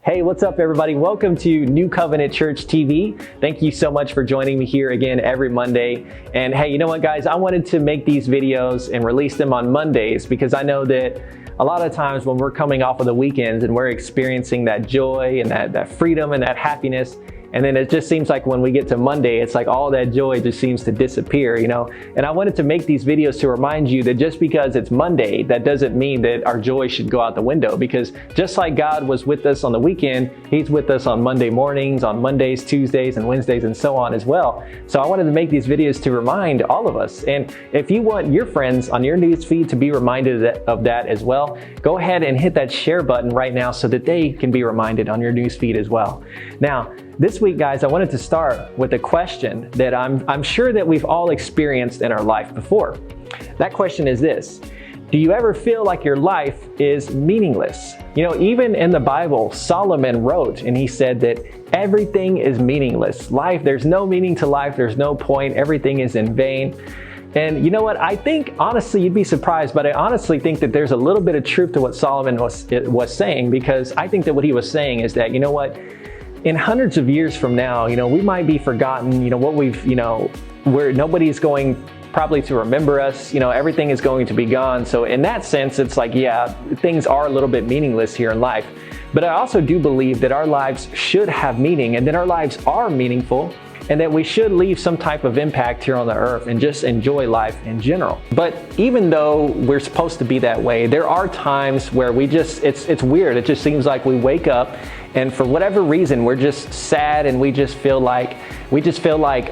Hey, what's up everybody? Welcome to New Covenant Church TV. Thank you so much for joining me here again every Monday. And hey, you know what guys? I wanted to make these videos and release them on Mondays because I know that a lot of times when we're coming off of the weekends and we're experiencing that joy and that freedom and that happiness, and then it just seems like when we get to Monday, it's like all that joy just seems to disappear, you know? And I wanted to make these videos to remind you that just because it's Monday, that doesn't mean that our joy should go out the window, because just like God was with us on the weekend, He's with us on Monday mornings, on Mondays, Tuesdays, and Wednesdays, and so on as well. So I wanted to make these videos to remind all of us. And if you want your friends on your news feed to be reminded of that as well, go ahead and hit that share button right now so that they can be reminded on your news feed as well. Now, this week, guys, I wanted to start with a question that I'm sure that we've all experienced in our life before. That question is this: do you ever feel like your life is meaningless? You know, even in the Bible, Solomon wrote, and he said that everything is meaningless. Life, there's no meaning to life, there's no point, everything is in vain. And you know what? I think, honestly, you'd be surprised, but I honestly think that there's a little bit of truth to what Solomon was saying, because I think that what he was saying is that, you know what? In hundreds of years from now, you know, we might be forgotten, you know, what we've, you know, where nobody's going probably to remember us, you know, everything is going to be gone. So in that sense, it's like, yeah, things are a little bit meaningless here in life. But I also do believe that our lives should have meaning, and that our lives are meaningful, and that we should leave some type of impact here on the earth and just enjoy life in general. But even though we're supposed to be that way, there are times where we just, it's weird. It just seems like we wake up and for whatever reason, we're just sad, and we just feel like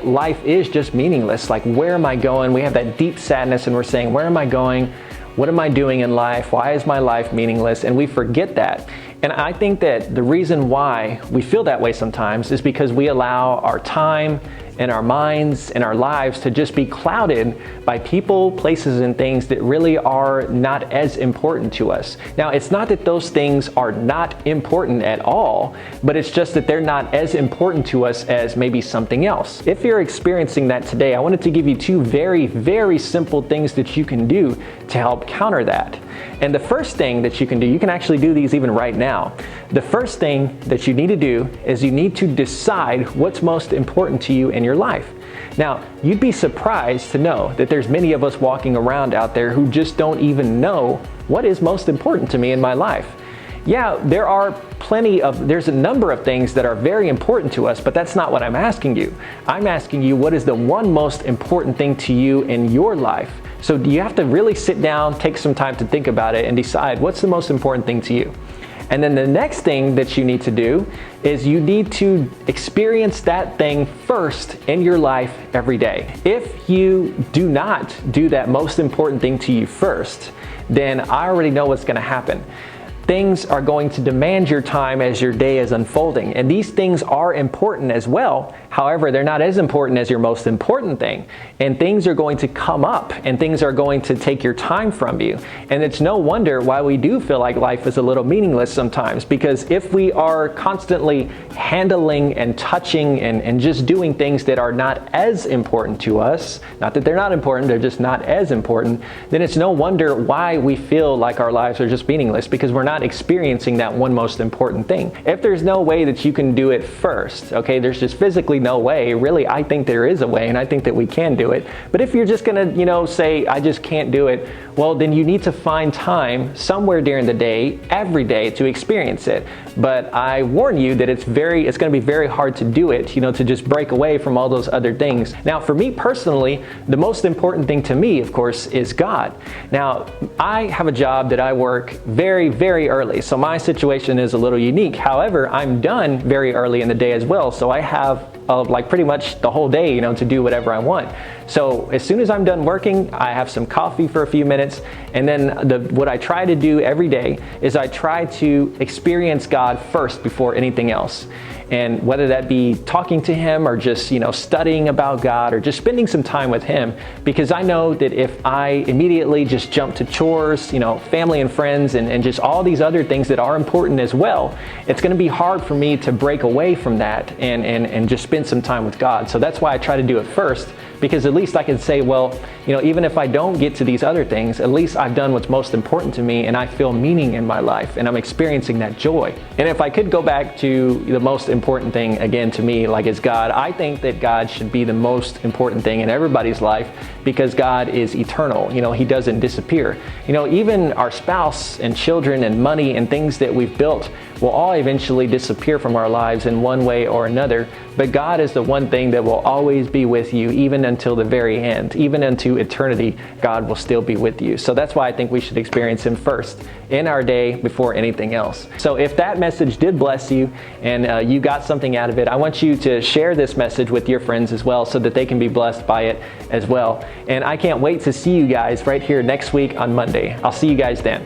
life is just meaningless. Like, where am I going? We have that deep sadness and we're saying, where am I going? What am I doing in life? Why is my life meaningless? And we forget that. And I think that the reason why we feel that way sometimes is because we allow our time and our minds and our lives to just be clouded by people, places, and things that really are not as important to us. Now, it's not that those things are not important at all, but it's just that they're not as important to us as maybe something else. If you're experiencing that today, I wanted to give you two very, very simple things that you can do to help counter that. And the first thing that you can do, you can actually do these even right now. The first thing that you need to do is you need to decide what's most important to you in your life. Now, you'd be surprised to know that there's many of us walking around out there who just don't even know what is most important to me in my life. Yeah, there's a number of things that are very important to us, but that's not what I'm asking you. I'm asking you, what is the one most important thing to you in your life? So you have to really sit down, take some time to think about it, and decide what's the most important thing to you. And then the next thing that you need to do is you need to experience that thing first in your life every day. If you do not do that most important thing to you first, then I already know what's going to happen. Things are going to demand your time as your day is unfolding. And these things are important as well. However, they're not as important as your most important thing. And things are going to come up, and things are going to take your time from you. And it's no wonder why we do feel like life is a little meaningless sometimes, because if we are constantly handling and touching and just doing things that are not as important to us, not that they're not important, they're just not as important, then it's no wonder why we feel like our lives are just meaningless, because we're not experiencing that one most important thing. If there's no way that you can do it first, okay, there's just physically no way. Really, I think there is a way, and I think that we can do it. But if you're just gonna, you know, say, I just can't do it, well, then you need to find time somewhere during the day, every day, to experience it. But I warn you that it's gonna be very hard to do it, you know, to just break away from all those other things. Now, for me personally, the most important thing to me, of course, is God. Now, I have a job that I work very, very early, so my situation is a little unique. However, I'm done very early in the day as well, so I have like pretty much the whole day, you know, to do whatever I want. So as soon as I'm done working, I have some coffee for a few minutes, and then what I try to do every day is I try to experience God first before anything else. And whether that be talking to Him or just, you know, studying about God or just spending some time with Him, because I know that if I immediately just jump to chores, you know, family and friends and just all these other things that are important as well, it's going to be hard for me to break away from that and just spend some time with God. So that's why I try to do it first because at least I can say, well, even if I don't get to these other things, at least I've done what's most important to me, and I feel meaning in my life, and I'm experiencing that joy. And if I could go back to the most important thing again to me, like is God, I think that God should be the most important thing in everybody's life, because God is eternal. He doesn't disappear. Even our spouse and children and money and things that we've built will all eventually disappear from our lives in one way or another. But God is the one thing that will always be with you, even until the very end. Even into eternity, God will still be with you. So that's why I think we should experience Him first in our day before anything else. So if that message did bless you and you got something out of it, I want you to share this message with your friends as well, so that they can be blessed by it as well. And I can't wait to see you guys right here next week on Monday. I'll see you guys then.